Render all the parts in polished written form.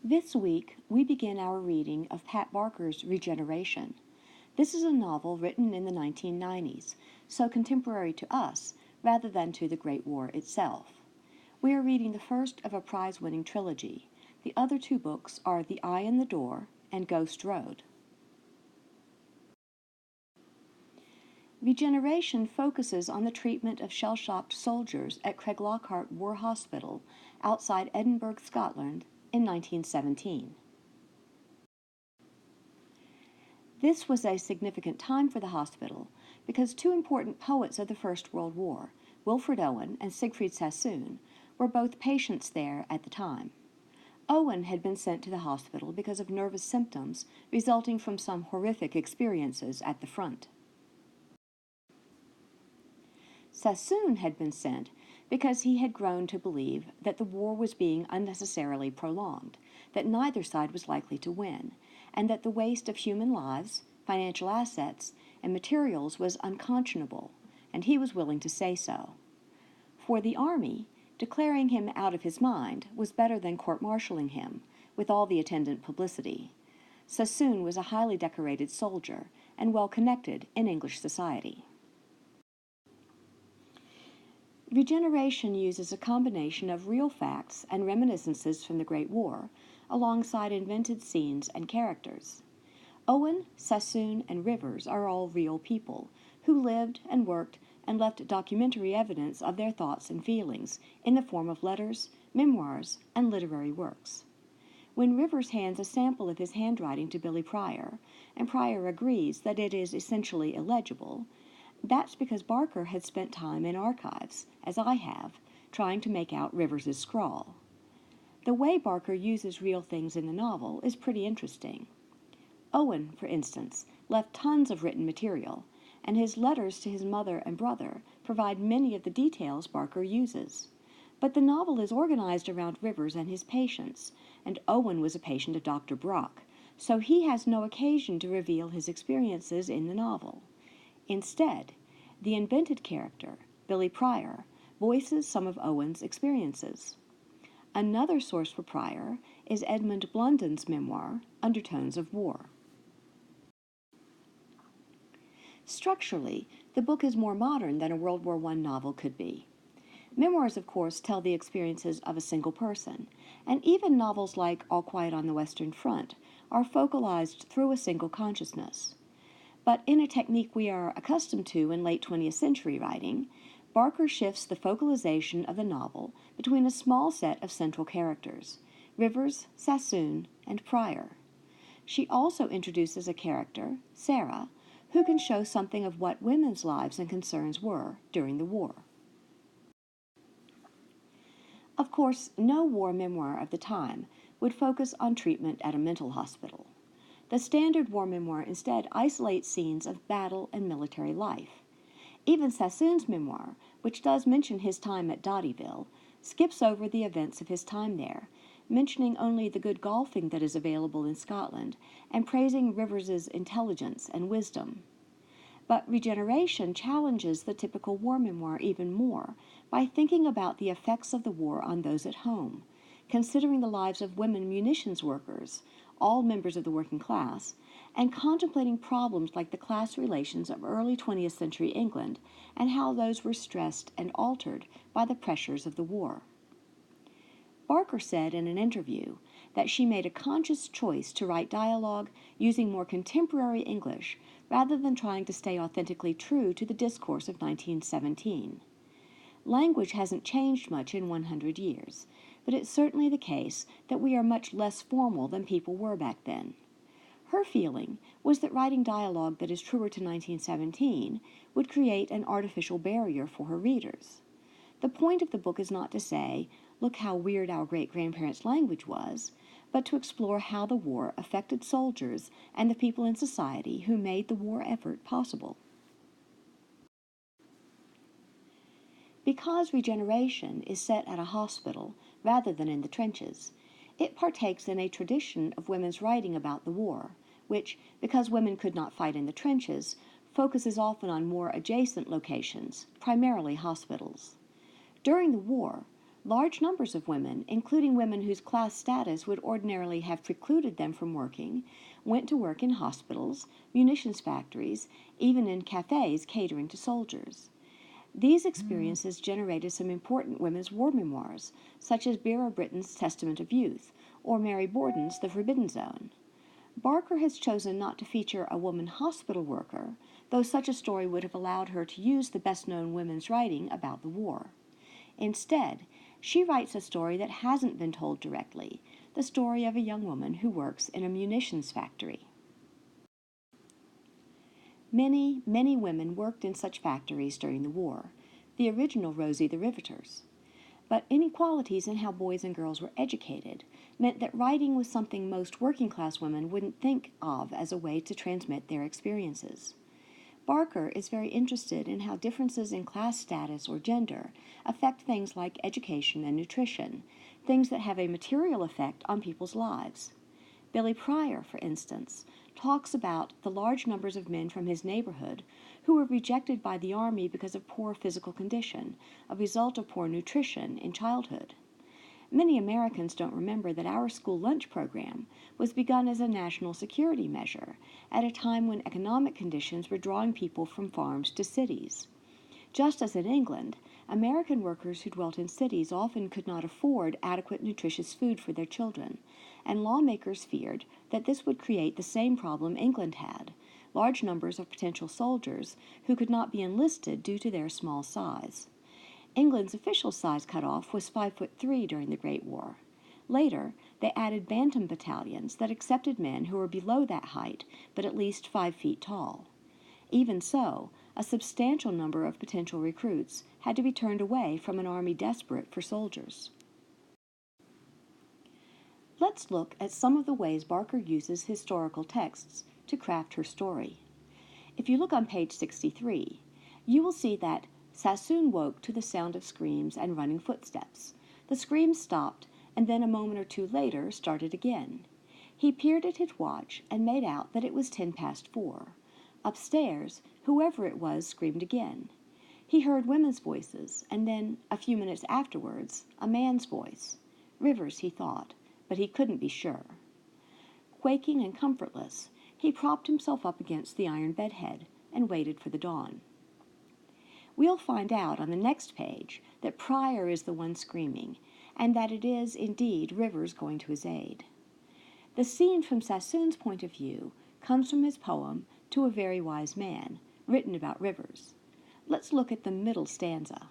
This week, we begin our reading of Pat Barker's Regeneration. This is a novel written in the 1990s, so contemporary to us rather than to the Great War itself. We are reading the first of a prize-winning trilogy. The other two books are The Eye in the Door and Ghost Road. Regeneration focuses on the treatment of shell-shocked soldiers at Craiglockhart War Hospital outside Edinburgh, Scotland, in 1917. This was a significant time for the hospital because two important poets of the First World War, Wilfred Owen and Siegfried Sassoon, were both patients there at the time. Owen had been sent to the hospital because of nervous symptoms resulting from some horrific experiences at the front. Sassoon had been sent because he had grown to believe that the war was being unnecessarily prolonged, that neither side was likely to win, and that the waste of human lives, financial assets, and materials was unconscionable, and he was willing to say so. For the Army, declaring him out of his mind was better than court-martialing him, with all the attendant publicity. Sassoon was a highly decorated soldier and well-connected in English society. Regeneration uses a combination of real facts and reminiscences from the Great War, alongside invented scenes and characters. Owen, Sassoon, and Rivers are all real people who lived and worked and left documentary evidence of their thoughts and feelings in the form of letters, memoirs, and literary works. When Rivers hands a sample of his handwriting to Billy Pryor, and Pryor agrees that it is essentially illegible, that's because Barker had spent time in archives, as I have, trying to make out Rivers's scrawl. The way Barker uses real things in the novel is pretty interesting. Owen, for instance, left tons of written material, and his letters to his mother and brother provide many of the details Barker uses. But the novel is organized around Rivers and his patients, and Owen was a patient of Dr. Brock, so he has no occasion to reveal his experiences in the novel. Instead, the invented character, Billy Pryor, voices some of Owen's experiences. Another source for Pryor is Edmund Blunden's memoir, Undertones of War. Structurally, the book is more modern than a World War I novel could be. Memoirs, of course, tell the experiences of a single person, and even novels like All Quiet on the Western Front are focalized through a single consciousness. But in a technique we are accustomed to in late 20th century writing, Barker shifts the focalization of the novel between a small set of central characters, Rivers, Sassoon, and Pryor. She also introduces a character, Sarah, who can show something of what women's lives and concerns were during the war. Of course, no war memoir of the time would focus on treatment at a mental hospital. The standard war memoir instead isolates scenes of battle and military life. Even Sassoon's memoir, which does mention his time at Dottyville, skips over the events of his time there, mentioning only the good golfing that is available in Scotland and praising Rivers's intelligence and wisdom. But Regeneration challenges the typical war memoir even more by thinking about the effects of the war on those at home, considering the lives of women munitions workers, all members of the working class, and contemplating problems like the class relations of early 20th century England and how those were stressed and altered by the pressures of the war. Barker said in an interview that she made a conscious choice to write dialogue using more contemporary English rather than trying to stay authentically true to the discourse of 1917. Language hasn't changed much in 100 years, but it's certainly the case that we are much less formal than people were back then. Her feeling was that writing dialogue that is truer to 1917 would create an artificial barrier for her readers. The point of the book is not to say, look how weird our great-grandparents' language was, but to explore how the war affected soldiers and the people in society who made the war effort possible. Because Regeneration is set at a hospital rather than in the trenches, it partakes in a tradition of women's writing about the war, which, because women could not fight in the trenches, focuses often on more adjacent locations, primarily hospitals. During the war, Large numbers of women, including women whose class status would ordinarily have precluded them from working, went to work in hospitals, munitions factories, even in cafes catering to soldiers. These experiences generated some important women's war memoirs, such as Vera Britton's Testament of Youth or Mary Borden's The Forbidden Zone. Barker has chosen not to feature a woman hospital worker, though such a story would have allowed her to use the best-known women's writing about the war. Instead, she writes a story that hasn't been told directly, the story of a young woman who works in a munitions factory. Many, many women worked in such factories during the war, the original Rosie the Riveters. But inequalities in how boys and girls were educated meant that writing was something most working-class women wouldn't think of as a way to transmit their experiences. Barker is very interested in how differences in class status or gender affect things like education and nutrition, things that have a material effect on people's lives. Billy Pryor, for instance, talks about the large numbers of men from his neighborhood who were rejected by the Army because of poor physical condition, a result of poor nutrition in childhood. Many Americans don't remember that our school lunch program was begun as a national security measure at a time when economic conditions were drawing people from farms to cities. Just as in England, American workers who dwelt in cities often could not afford adequate nutritious food for their children, and lawmakers feared that this would create the same problem England had, large numbers of potential soldiers who could not be enlisted due to their small size. England's official size cutoff was 5'3" during the Great War. Later, they added bantam battalions that accepted men who were below that height, but at least 5 feet tall. Even so, a substantial number of potential recruits had to be turned away from an army desperate for soldiers. Let's look at some of the ways Barker uses historical texts to craft her story. If you look on page 63, you will see that Sassoon woke to the sound of screams and running footsteps. The screams stopped, and then a moment or two later started again. He peered at his watch and made out that it was 4:10. Upstairs, whoever it was screamed again. He heard women's voices, and then, a few minutes afterwards, a man's voice. Rivers, he thought, but he couldn't be sure. Quaking and comfortless, he propped himself up against the iron bedhead and waited for the dawn. We'll find out on the next page that Pryor is the one screaming, and that it is, indeed, Rivers going to his aid. The scene from Sassoon's point of view comes from his poem To a Very Wise Man, written about Rivers. Let's look at the middle stanza.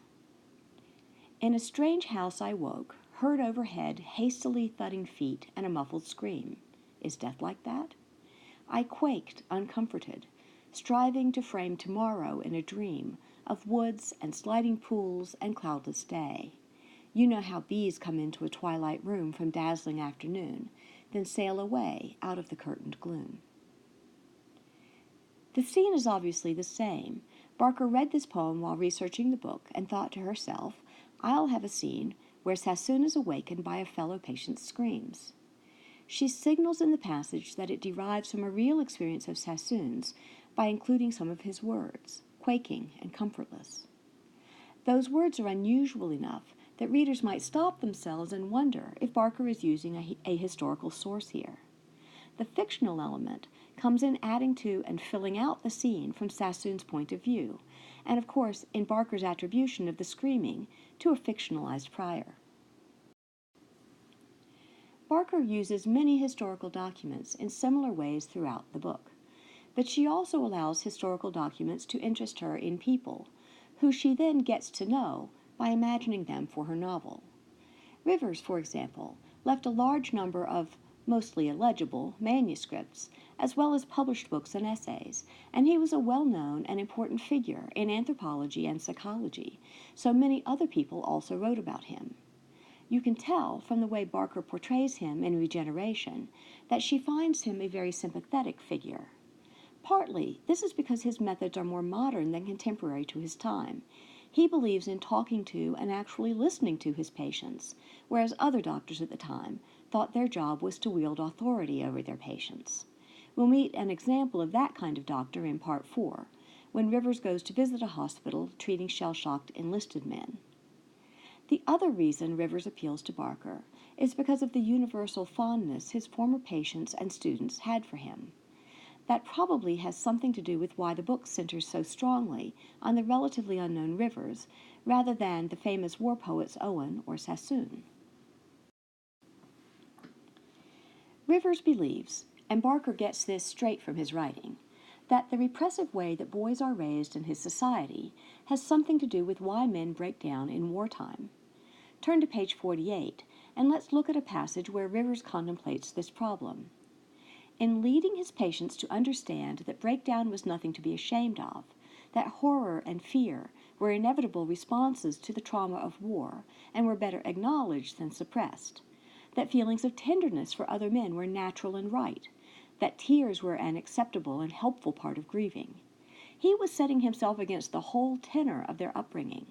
In a strange house I woke, heard overhead hastily thudding feet and a muffled scream. Is death like that? I quaked, uncomforted, striving to frame tomorrow in a dream of woods and sliding pools and cloudless day. You know how bees come into a twilight room from dazzling afternoon, then sail away out of the curtained gloom. The scene is obviously the same. Barker read this poem while researching the book and thought to herself, I'll have a scene where Sassoon is awakened by a fellow patient's screams. She signals in the passage that it derives from a real experience of Sassoon's by including some of his words, quaking and comfortless. Those words are unusual enough that readers might stop themselves and wonder if Barker is using a historical source here. The fictional element comes in adding to and filling out the scene from Sassoon's point of view, and of course in Barker's attribution of the screaming to a fictionalized Pryor. Barker uses many historical documents in similar ways throughout the book, but she also allows historical documents to interest her in people, who she then gets to know by imagining them for her novel. Rivers, for example, left a large number of, mostly illegible, manuscripts, as well as published books and essays, and he was a well-known and important figure in anthropology and psychology, so many other people also wrote about him. You can tell from the way Barker portrays him in Regeneration that she finds him a very sympathetic figure. Partly, this is because his methods are more modern than contemporary to his time. He believes in talking to and actually listening to his patients, whereas other doctors at the time thought their job was to wield authority over their patients. We'll meet an example of that kind of doctor in Part 4, when Rivers goes to visit a hospital treating shell-shocked enlisted men. The other reason Rivers appeals to Barker is because of the universal fondness his former patients and students had for him. That probably has something to do with why the book centers so strongly on the relatively unknown Rivers rather than the famous war poets Owen or Sassoon. Rivers believes, and Barker gets this straight from his writing, that the repressive way that boys are raised in his society has something to do with why men break down in wartime. Turn to page 48, and let's look at a passage where Rivers contemplates this problem. In leading his patients to understand that breakdown was nothing to be ashamed of, that horror and fear were inevitable responses to the trauma of war and were better acknowledged than suppressed, that feelings of tenderness for other men were natural and right, that tears were an acceptable and helpful part of grieving. He was setting himself against the whole tenor of their upbringing.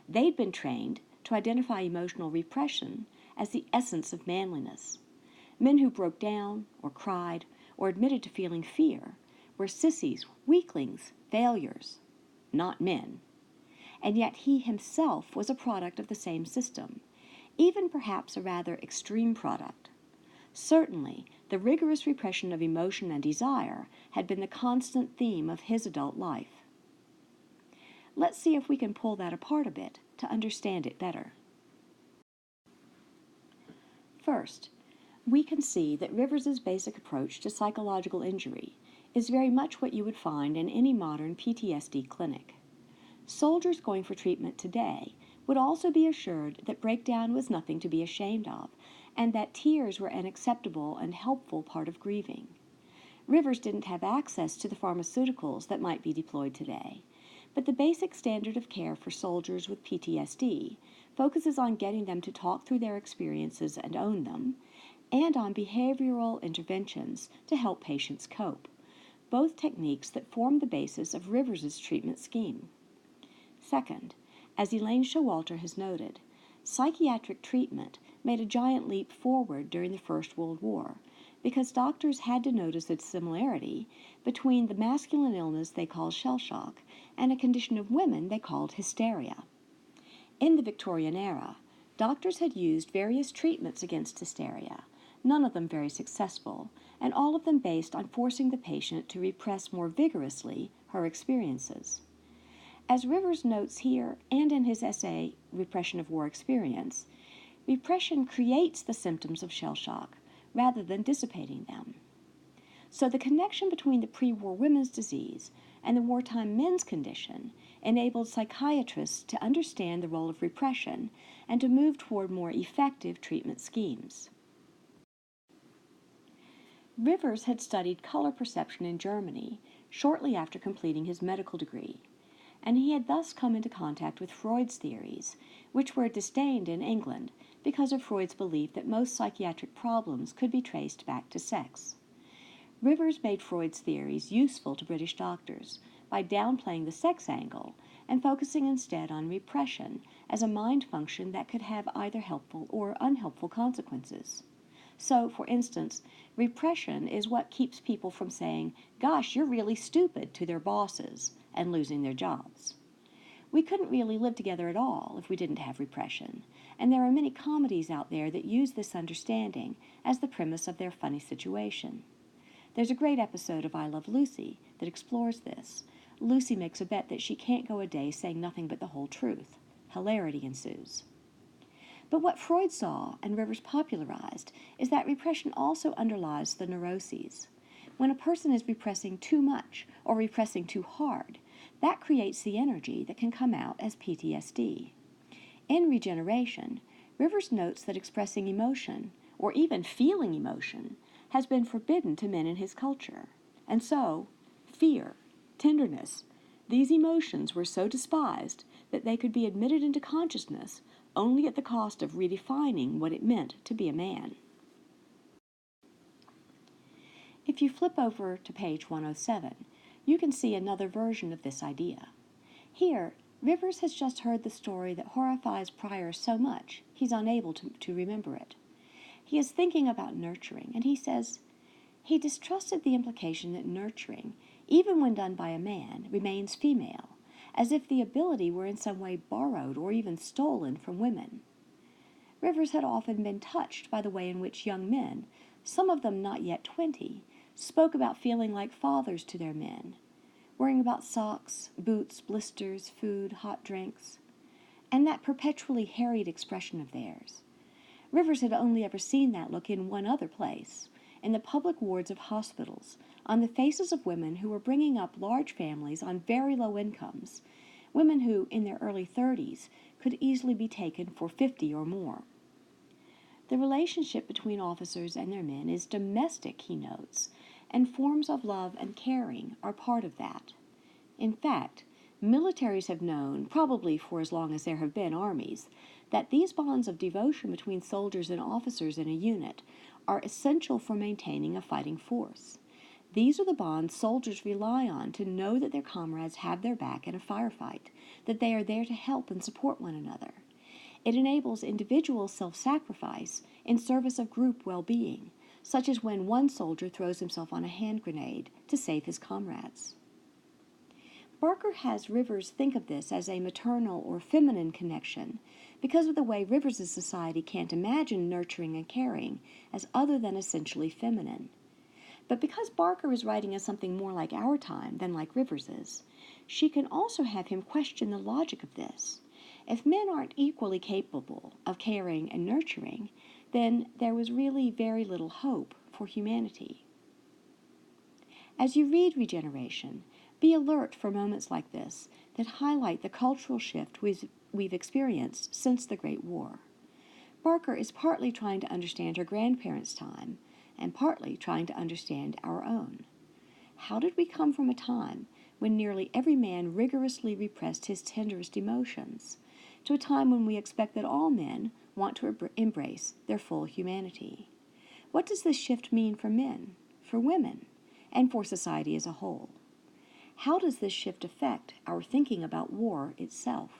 They'd been trained to identify emotional repression as the essence of manliness. Men who broke down, or cried, or admitted to feeling fear were sissies, weaklings, failures, not men. And yet he himself was a product of the same system, even perhaps a rather extreme product. Certainly, the rigorous repression of emotion and desire had been the constant theme of his adult life. Let's see if we can pull that apart a bit to understand it better. First, we can see that Rivers's basic approach to psychological injury is very much what you would find in any modern PTSD clinic. Soldiers going for treatment today would also be assured that breakdown was nothing to be ashamed of, and that tears were an acceptable and helpful part of grieving. Rivers didn't have access to the pharmaceuticals that might be deployed today, but the basic standard of care for soldiers with PTSD focuses on getting them to talk through their experiences and own them, and on behavioral interventions to help patients cope, both techniques that form the basis of Rivers's treatment scheme. Second, as Elaine Showalter has noted, psychiatric treatment made a giant leap forward during the First World War because doctors had to notice a similarity between the masculine illness they called shell shock and a condition of women they called hysteria. In the Victorian era, doctors had used various treatments against hysteria, none of them very successful, and all of them based on forcing the patient to repress more vigorously her experiences. As Rivers notes here and in his essay, Repression of War Experience, repression creates the symptoms of shell shock rather than dissipating them. So the connection between the pre-war women's disease and the wartime men's condition enabled psychiatrists to understand the role of repression and to move toward more effective treatment schemes. Rivers had studied color perception in Germany shortly after completing his medical degree, and he had thus come into contact with Freud's theories, which were disdained in England because of Freud's belief that most psychiatric problems could be traced back to sex. Rivers made Freud's theories useful to British doctors by downplaying the sex angle and focusing instead on repression as a mind function that could have either helpful or unhelpful consequences. So, for instance, repression is what keeps people from saying, "Gosh, you're really stupid," to their bosses and losing their jobs. We couldn't really live together at all if we didn't have repression, and there are many comedies out there that use this understanding as the premise of their funny situation. There's a great episode of I Love Lucy that explores this. Lucy makes a bet that she can't go a day saying nothing but the whole truth. Hilarity ensues. But what Freud saw and Rivers popularized is that repression also underlies the neuroses. When a person is repressing too much or repressing too hard, that creates the energy that can come out as PTSD. In Regeneration, Rivers notes that expressing emotion, or even feeling emotion, has been forbidden to men in his culture. And so, fear, tenderness, these emotions were so despised that they could be admitted into consciousness only at the cost of redefining what it meant to be a man. If you flip over to page 107, you can see another version of this idea. Here, Rivers has just heard the story that horrifies Pryor so much he's unable to remember it. He is thinking about nurturing, and he says, he distrusted the implication that nurturing, even when done by a man, remains female, as if the ability were in some way borrowed or even stolen from women. Rivers had often been touched by the way in which young men, some of them not yet 20, spoke about feeling like fathers to their men, worrying about socks, boots, blisters, food, hot drinks, and that perpetually harried expression of theirs. Rivers had only ever seen that look in one other place, in the public wards of hospitals, on the faces of women who were bringing up large families on very low incomes, women who, in their early 30s, could easily be taken for 50 or more. The relationship between officers and their men is domestic, he notes, and forms of love and caring are part of that. In fact, militaries have known, probably for as long as there have been armies, that these bonds of devotion between soldiers and officers in a unit are essential for maintaining a fighting force. These are the bonds soldiers rely on to know that their comrades have their back in a firefight, that they are there to help and support one another. It enables individual self-sacrifice in service of group well-being, such as when one soldier throws himself on a hand grenade to save his comrades. Barker has Rivers think of this as a maternal or feminine connection because of the way Rivers' society can't imagine nurturing and caring as other than essentially feminine. But because Barker is writing as something more like our time than like Rivers's, she can also have him question the logic of this. If men aren't equally capable of caring and nurturing, then there was really very little hope for humanity. As you read Regeneration, be alert for moments like this that highlight the cultural shift we've experienced since the Great War. Barker is partly trying to understand her grandparents' time and partly trying to understand our own. How did we come from a time when nearly every man rigorously repressed his tenderest emotions to a time when we expect that all men want to embrace their full humanity? What does this shift mean for men, for women, and for society as a whole? How does this shift affect our thinking about war itself?